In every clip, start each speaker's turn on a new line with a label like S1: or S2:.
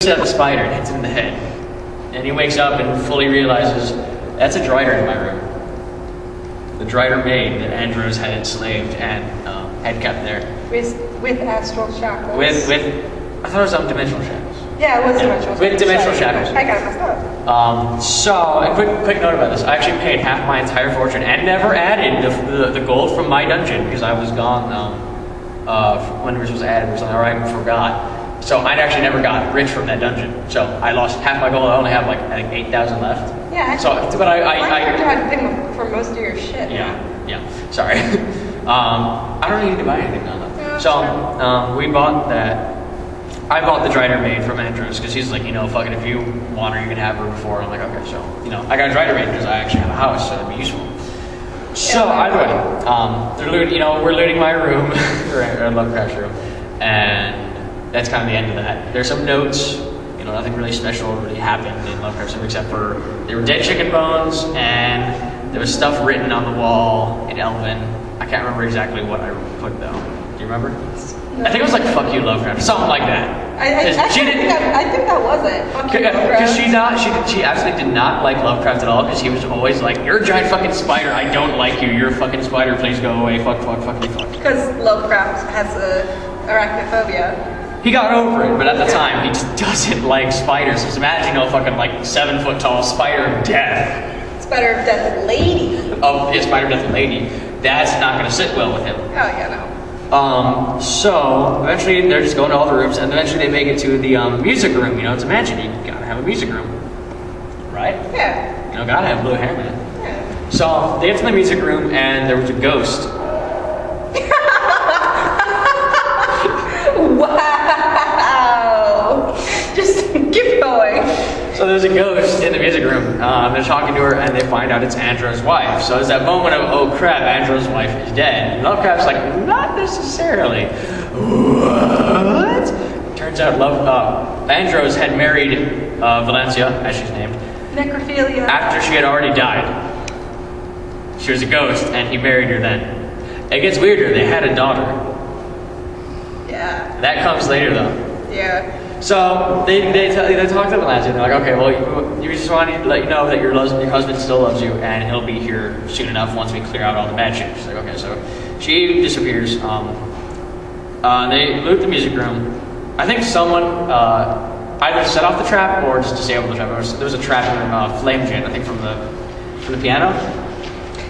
S1: at the spider and hits him in the head. And he wakes up and fully realizes that's a drider in my room. The drider maid that Andros had enslaved and had kept there.
S2: With astral shackles.
S1: With I thought it was dimensional shackles.
S2: Yeah, it was dimensional shackles.
S1: With dimensional shackles.
S2: I got it messed up.
S1: So, a quick note about this. I actually paid half my entire fortune and never added the gold from my dungeon because I was gone when this was added or something, or I forgot. So I actually never got rich from that dungeon. So I lost half my gold. I only have like I think 8,000 left.
S2: Yeah.
S1: So, but I
S2: character had to pay for most of your shit.
S1: Yeah. Sorry. I don't need to buy anything now though.
S2: Yeah,
S1: So we bought that. I bought the drider maid from Andros because he's like, fuck it, if you want her, you can have her before. I'm like, okay, so I got a drider maid because I actually have a house, so it'd be useful. So either way, they're looting. We're looting my room, or Lovecraft's room, and that's kind of the end of that. There's some notes. Nothing really special really happened in Lovecraft's room except for there were dead chicken bones and there was stuff written on the wall in Elven. I can't remember exactly what I put though. Do you remember? No. I think it was like "fuck you, Lovecraft," something like that.
S2: I think that was it. Fuck you, Lovecraft.
S1: Because she absolutely did not like Lovecraft at all. Because he was always like, "You're a giant fucking spider. I don't like you. You're a fucking spider. Please go away. Fuck.
S2: Because Lovecraft has arachnophobia.
S1: He got over it, but at the time he just doesn't like spiders. So imagine a fucking like 7 foot tall spider of death.
S2: Spider of death lady.
S1: Oh, yeah, spider of death lady. That's not gonna sit well with him.
S2: Oh yeah, no.
S1: So eventually they're just going to all the rooms, and eventually they make it to the music room. It's a mansion. You gotta have a music room, right?
S2: Yeah.
S1: Gotta have blue hair, man.
S2: Yeah.
S1: So they get to the music room, and there was a ghost.
S2: Wow. Just keep going.
S1: So there's a ghost in the music room. They're talking to her, and they find out it's Andros' wife. So there's that moment of, oh crap, Andros' wife is dead. And Lovecraft's like, not necessarily. What? Turns out Andros had married Valencia, as she's named.
S2: Necrophilia.
S1: After she had already died. She was a ghost, and he married her then. It gets weirder. They had a daughter.
S2: Yeah.
S1: That comes later, though.
S2: Yeah.
S1: So they talk to Valencia, and they're like, okay, well, you just want to let you know that your husband still loves you, and he'll be here soon enough once we clear out all the bad shit. She's like, okay, so she disappears. They loot the music room. I think someone either set off the trap or just disabled the trap. There was a trap in flame jet, I think, from the piano.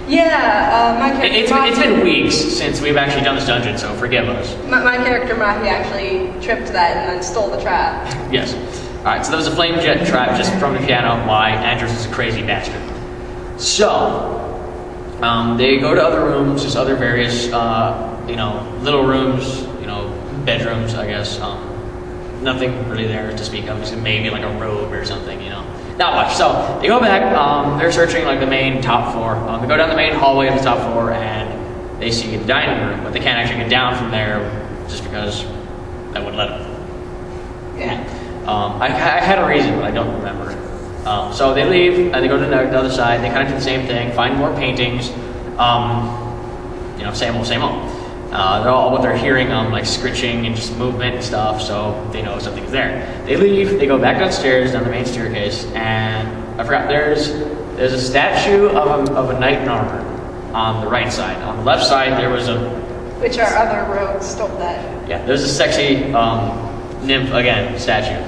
S2: Yeah, my character.
S1: It's been weeks since we've actually done this dungeon, so forgive us.
S2: My character Mahi actually tripped that and then stole the trap.
S1: Yes. All right. So there was a flame jet trap just from the piano. Why Andros is a crazy bastard. So they go to other rooms, just other various little rooms, bedrooms, I guess. Nothing really there to speak of, just maybe like a robe or something, Not much. So they go back. They're searching like the main top floor. They go down the main hallway of the top floor, and they see the dining room, but they can't actually get down from there just because I wouldn't let them.
S2: Yeah.
S1: I had a reason, but I don't remember. So they leave and they go to the other side. They kind of do the same thing. Find more paintings. Same old. What they're hearing like scritching and just movement and stuff, so they know something's there. They leave, they go back downstairs down the main staircase, and I forgot there's a statue of a knight in armor on the right side. On the left side there was
S2: which our other rogues stole that.
S1: Yeah, there's a sexy nymph again statue.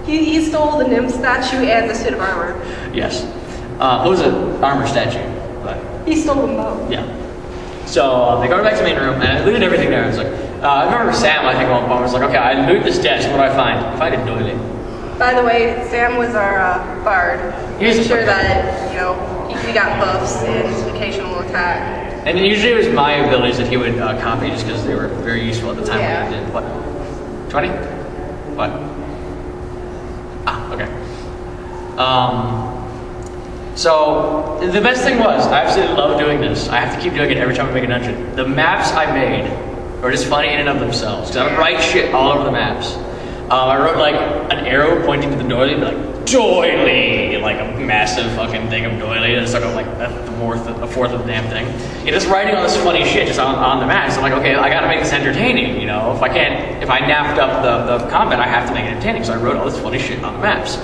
S2: He stole the nymph statue and the suit of armor.
S1: Yes. It was an armor statue, but
S2: he stole them both.
S1: Yeah. So they go back to the main room, and I looted everything there. It's like, I remember Sam, I think, at one point was like, okay, I loot this desk, what do I find? I find a doily.
S2: By the way, Sam was our bard. Made sure that, he got buffs in his occasional attack.
S1: And usually it was my abilities that he would copy just because they were very useful at the time.
S2: Yeah.
S1: When I did. What? 20? What? Okay. So, the best thing was, I absolutely love doing this. I have to keep doing it every time I make a dungeon. The maps I made are just funny in and of themselves, because I would write shit all over the maps. I wrote like an arrow pointing to the doily, be like, doily! Like a massive fucking thing of doily, and it's like a fourth of the damn thing. You're just writing all this funny shit just on the maps. I'm like, okay, I gotta make this entertaining, you know? If I napped up the combat, I have to make it entertaining, so I wrote all this funny shit on the maps.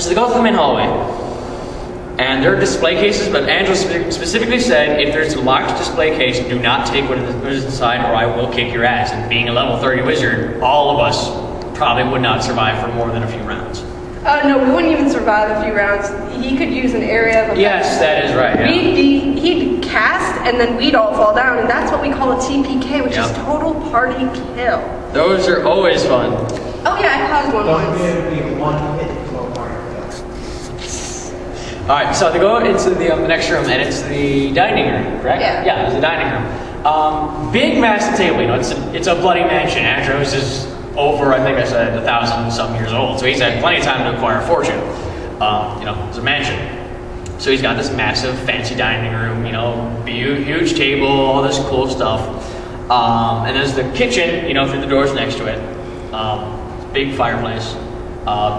S1: So they go through the main hallway, and there are display cases, but Angela specifically said, if there's a locked display case, do not take what is inside or I will kick your ass. And being a level 30 wizard, all of us probably would not survive for more than a few rounds.
S2: No, we wouldn't even survive a few rounds. He could use an area of effect.
S1: Yes, that is right, yeah.
S2: He'd cast, and then we'd all fall down, and that's what we call a TPK, which is total party kill.
S1: Those are always fun.
S2: Oh yeah, I caused one once.
S1: Alright, so they go into the next room, and it's the dining room, correct?
S2: Yeah.
S1: Yeah, it's the dining room. Big massive table, you know, it's a bloody mansion. Andros is over, I think I said, 1,000 some years old, so he's had plenty of time to acquire a fortune. You know, it's a mansion. So he's got this massive, fancy dining room, you know, huge table, all this cool stuff. And there's the kitchen, you know, through the doors next to it. Big fireplace,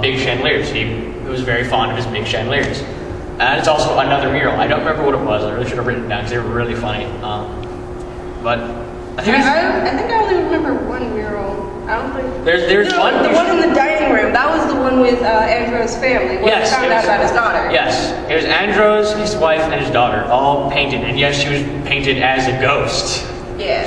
S1: big chandeliers. He was very fond of his big chandeliers. And it's also another mural. I don't remember what it was. I really should have written it down because they were really funny. But I think
S2: I only remember one mural. I don't think
S1: there's one.
S2: The one in the dining room. That was the one with Andros' family. When
S1: yes,
S2: we found out about his daughter.
S1: Yes, it was Andros, his wife, and his daughter, all painted. And yes, she was painted as a ghost.
S2: Yeah.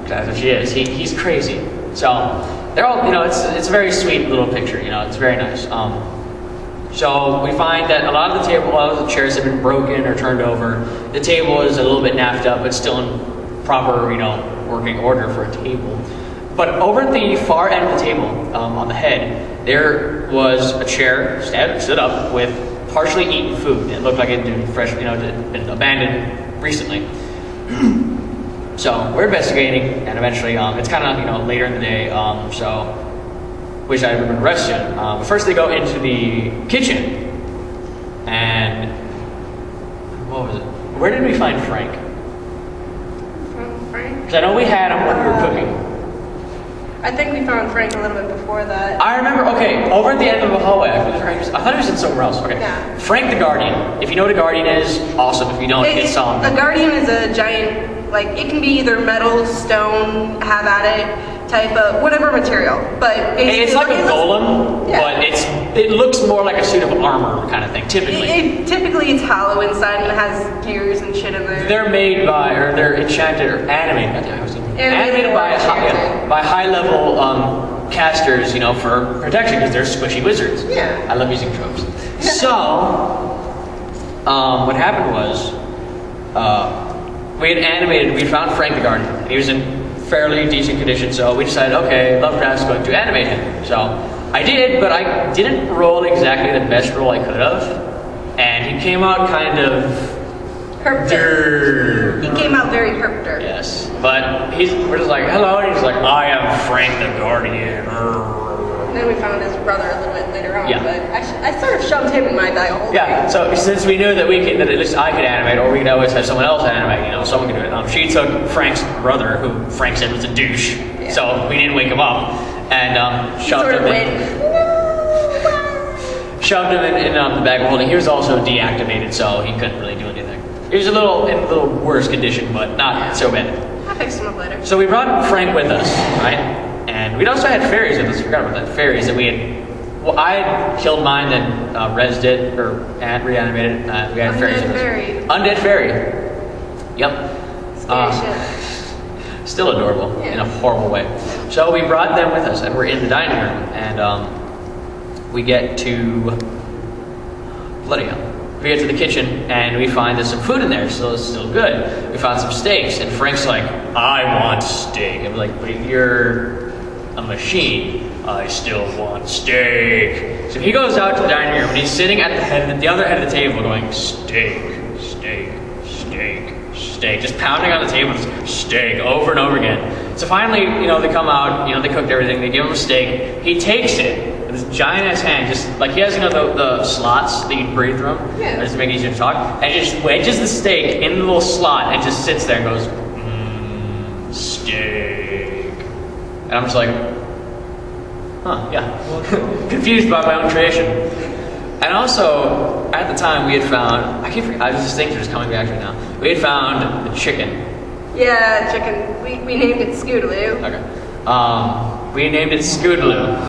S1: That's what she is. He's crazy. So they're all, you know, it's a very sweet little picture. You know, it's very nice. So we find that a lot of the chairs have been broken or turned over. The table is a little bit napped up, but still in proper, you know, working order for a table. But over at the far end of the table, on the head, there was a chair stood up with partially eaten food. It looked like it had been fresh, you know, it had been abandoned recently. So we're investigating, and eventually, it's kind of, you know, later in the day, so wish I had been arrested. But first they go into the kitchen, and what was it? Where did we find Frank?
S2: Frank?
S1: Because I know we had him when we were cooking.
S2: I think we found Frank a little bit before that.
S1: I remember, okay, over at the end of the hallway, I thought he was in somewhere else. Okay.
S2: Yeah.
S1: Frank the Guardian. If you know what a Guardian is, awesome. If you don't, it's on.
S2: A Guardian is a giant, like, it can be either metal, stone, have at it, type of, whatever material. But
S1: it's like a golem,
S2: yeah.
S1: But it looks more like a suit of armor kind of thing, typically.
S2: Typically it's hollow inside and it has gears and shit in there.
S1: They're made by, or they're enchanted or animated. Animated by high-level casters, you know, for protection because they're squishy wizards.
S2: Yeah.
S1: I love using tropes. So, what happened was, we found Frank the Guardian, and he was in fairly decent condition, so we decided, okay, Lovecraft's going to animate him. So, I did, but I didn't roll exactly the best roll I could have, and he came out kind of
S2: herpter. He came out very herpter.
S1: Yes, but we're just like, hello, and he's like, I am Frank the Guardian.
S2: And then we found his brother a little bit later on,
S1: yeah.
S2: But I sort of shoved him in my dial.
S1: Yeah, so since we knew that that at least I could animate, or we could always have someone else animate, you know, someone could do it. She took Frank's brother, who Frank said was a douche, yeah. So we didn't wake him up, and shoved him in the bag of holding. He was also deactivated, so he couldn't really do anything. He was in a little worse condition, but not so bad.
S2: I'll fix him up later.
S1: So we brought Frank with us, right? And we also had fairies with us. Forgot about that. Fairies that we had. Well, I had killed mine, then rezzed it or reanimated. We had fairies with us. Undead fairy. Yep.
S2: Scary shit.
S1: Still adorable in a horrible way. So we brought them with us, and we're in the dining room, and we get to bloody hell. We get to the kitchen, and we find there's some food in there, so it's still good. We found some steaks, and Frank's like, I want steak. And we're like, but you're a machine. I still want steak. So he goes out to the dining room, and he's sitting at the other head of the table going, steak, steak, steak, steak. Just pounding on the table, steak, over and over again. So finally, you know, they come out, you know, they cooked everything, they give him a steak. He takes it. With his giant ass hand, just like he has, you know, the slots that you can breathe through, just to make it easier to talk, and just wedges the steak in the little slot and just sits there and goes, steak. And I'm just like, Huh, yeah. Confused by my own creation. And also, at the time, we had found, I just things are just coming back to me now. We had found the chicken.
S2: Yeah, chicken. We named it Scootaloo.
S1: Okay. We named it Scootaloo.